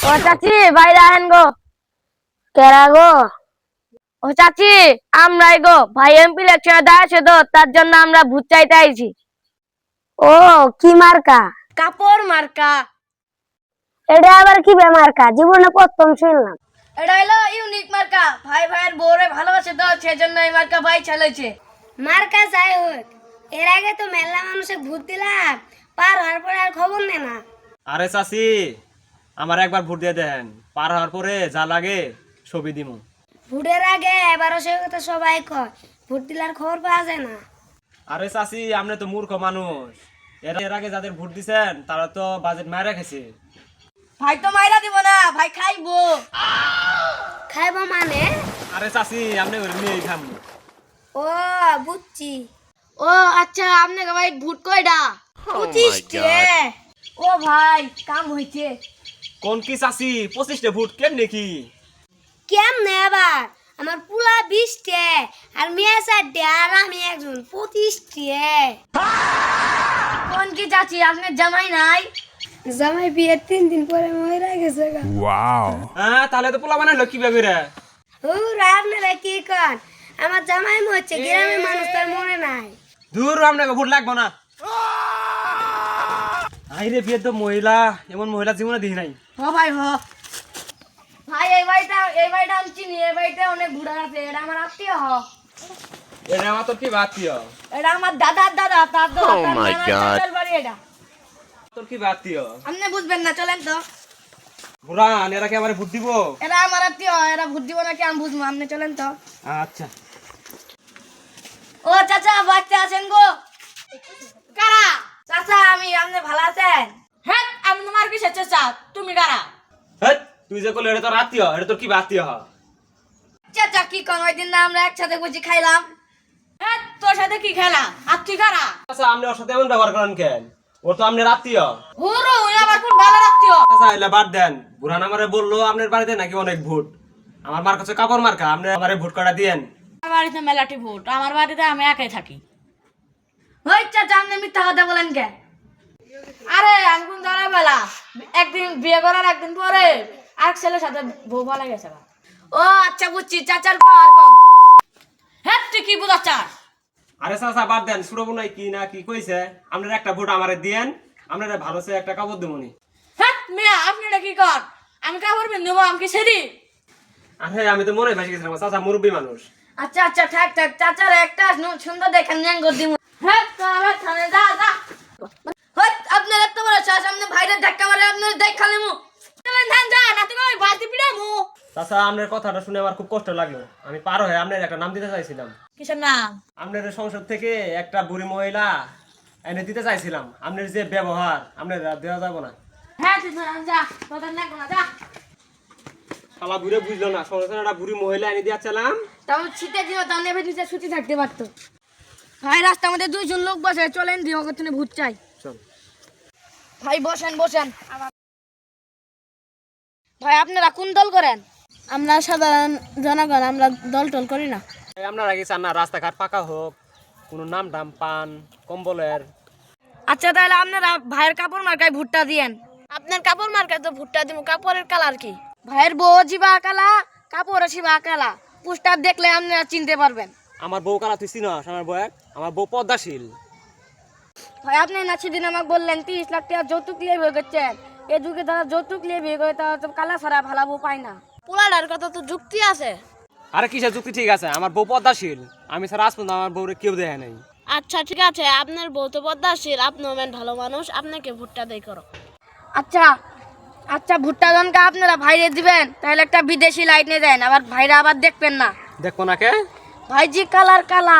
ও চাচি বাইরে আহেন গো। কেরা গো? ও চাচি আমরাই গো, ভাই এমপি ইলেকশনে দাঁড়াচ্ছে তো, তার জন্য আমরা ভোট চাইতে আইছি। ও কি মার্কা? কাপড় মার্কা। এটা আবার কি মার্কা? জীবনে প্রথম শুনলাম। এটা হলো ইউনিক মার্কা, ভাই ভাইয়ের বউরে ভালোবাসে তো, সেজন্য এই মার্কা ভাই চালাইছে। মার্কা যাই হোক, এর আগে তো মেলা মানুষে ভোট দিলাম, পার হওয়ার পরে আর খবর নেই না। আরে চাচি, আমার একবার ভোট দিয়ে দেন, পার হওয়ার পরে যা লাগে ছবি দিমু। ভোটের আগে এবারও সে কথা সবাই কয়, ভোট দিলার খবর পাওয়া যায় না। আরে চাচি, আপনি তো মূর্খ মানুষ। এর আগে যাদের ভোট দিছেন তারা তো বাজেট মায়ের রেখেছে। ভাই তো মাইরা দিব না, ভাই খাইবো। খাইবো মানে? আরে চাচি, আপনি নিয়েই খাম। ও বুঝছি। ও আচ্ছা, আপনাকে ভাই ভোট কয়টা? 25টে। ও ভাই কাম হইছে। কোন কি চাচি, 25টে ভোট কেমনে কি? কেমনে আবার? আমার পুলা 20টে, আর মেয়ে 4টে, আর আমি একজন 25টে। কোন কি চাচি, আপনার জামাই নাই? জামাই বিয়ের 3 দিন পরে মরে গেছে গা। হ্যাঁ, তাহলে তো পোলা বানাইলো কিভাবে রে? ও আপনারা কি কন? আমার জামাই মরছে, গ্রামের মানুষ তার মরে নাই। দূর, আপনাকে ভোট লাগবো না। আইরে বিয়ে তো মহিলা, এমন মহিলা জীবনে দেখি নাই। হ ভাই হ। ভাই এই বাড়িটা আমি চিনি, এই বাড়িটা অনেক বুড়া আছে, এটা আমার আত্মীয় হ। এটা আমার তোর কি বাতিও? এটা আমার দাদার দাদা, তার দাদা, তার নানার বাড়ি এটা। তোর কি বাতিও? আপনি বুঝবেন না, চলেন তো। বুড়ান, এরা কি আমার ভোট দিব? এটা আমার আত্মীয়, এরা ভোট দিব নাকি আমি বুঝবো, আপনি চলেন তো। আচ্ছা। ও চাচা, বাচ্চা আছেন গো? কারা? চাচা আমি, আপনি ভালো আছেন? হ্যাঁ, আমি তোমার কিসের চাচা, তুমি কারা? হেৎ, তুই যে করলি এটা তোর আত্মীয়, এটা তোর কি বাতিও? চাচা কি কোন, ওই দিন না আমরা একসাথে বসে খাইলাম। হ্যাঁ, তোর সাথে কি খেলা, আর তুই কারা? আচ্ছা, আপনি ওর সাথে এমন ব্যবহার করেন কেন? ও তো আপনার আত্মীয়। হুরো, ওই আমার কোন ভালো আত্মীয়। আচ্ছা, এলা বাদ দেন। বুড়ান আমারে বললো আপনার বাড়িতে নাকি অনেক ভোট। আমার মার কাছে কাপড় মার্কা, আপনি আমারে ভোট কটা দিয়েন। আমার বাড়িতে মেলাটি ভোট, আমার বাড়িতে আমি একাই থাকি। ওই চাচা, আপনি মিথ্যা কথা বলেন কেন? আরে আমি কোন জানা বেলা, একদিন বিয়ে করার একদিন পরে আরেক ছেলের সাথে বউ পালা গেছে। ও আচ্ছা বুঝছি, চাচার পাওয়ার কম। হ্যাঁ, তুই কি বুঝাচ্ছাস? আরে চাচা বাদ দেন, শুনবো নাই কি না কি কইছে। আপনার একটা ভোট আমারে দিয়েন, আপনারা ভালো সে একটা কাপড় দেবনি। হ্যাঁ মিয়া, আপনি এটা কি কর? আমি কাপড় পিনবো, আমি কি ছেড়ি? আরে আমি তো মনে ভেসে গেছিলাম, চাচা মুরব্বী মানুষ। আচ্ছা আচ্ছা, থাক থাক, চাচার একটা সুন্দর দেখেন ন্যাঙ্গ দিমু। হ্যাঁ, তো আমার থানে যা যা। হট, আপনার এত বড় শ্বাস, আপনি ভাইরে ধাক্কা মারে, আপনার দেখা নেমু। তুমি ধান যা না, তুমি আমি বালতি পিড়ামু। চাচা, আপনার কথাটা শুনে আমার খুব কষ্ট লাগলো। আমি পার হয়ে আপনার একটা নাম দিতে চাইছিলাম। কিসের নাম? আপনার সংসদ থেকে একটা বুড়ি মহিলা এনে দিতে চাইছিলাম। আপনার যে ব্যবহার, আপনার দেওয়া যাবো না। হ্যাঁ, তুই ধান যা, তোদের না কোনা যা। শালা বুড়ে বুঝলো না, সংসদে একটা বুড়ি মহিলা এনে দিয়েছিলাম। তাও শীতের দিনে তাও নেবে নিচে সুতি থাকতে পারতো। ভাই রাস্তার মধ্যে 2জন লোক বসে, চলেন দিয়ে ওখানে ভূত চাই। চল ভাই বসেন বসেন। ভাই আপনারা কোন দল করেন? আমরা সাধারণ জনগণ, আমরা দল টল করি না। আপনারা কি চান না রাস্তাঘাট পাকা হোক, কোনো নাম টাম পান কম্বলের? আচ্ছা তাহলে আপনারা ভাইয়ের কাপড় মার্কায় ভুট্টা দিয়েন। আপনার কাপড় মার্কায় তো ভুট্টা দিব, কাপড়ের কালার কি? ভাইয়ের বউ জিবা কালা, কাপড় শিবা কালা। পোস্টার দেখলে আপনারা চিনতে পারবেন। আমার বউ কালা তুই চিনস? আমার বউ আমার বউ পদ্মাশীল। ভাই আপনি না সেদিন আমাকে বললেন 30 লাখ টাকা যৌতুক নিয়ে বিয়ে করছেন। এ যুগে তারা যৌতুক নিয়ে বিয়ে করে, তারা তো কালা ছাড়া ভালো বউ পায় না। পোলাডার কথা তো যুক্তি আছে। আরে কিসের যুক্তি? ঠিক আছে, আমার বউ পদ্মাশীল। আমি ছাড়া আজ পর্যন্ত আমার বউরে কেউ দেখে নাই। আচ্ছা ঠিক আছে, আপনার বউ তো পদ্মাশীল, আপনি হবেন ভালো মানুষ, আপনাকে ভুট্টা দেই করো। আচ্ছা আচ্ছা, ভুট্টা জনকা আপনারা ভাইরে দিবেন, তাহলে একটা বিদেশি লাইট নিয়ে দেন, আবার ভাইরা আবার দেখবেন না। দেখবো না কে? ভাইজি কালার কালা।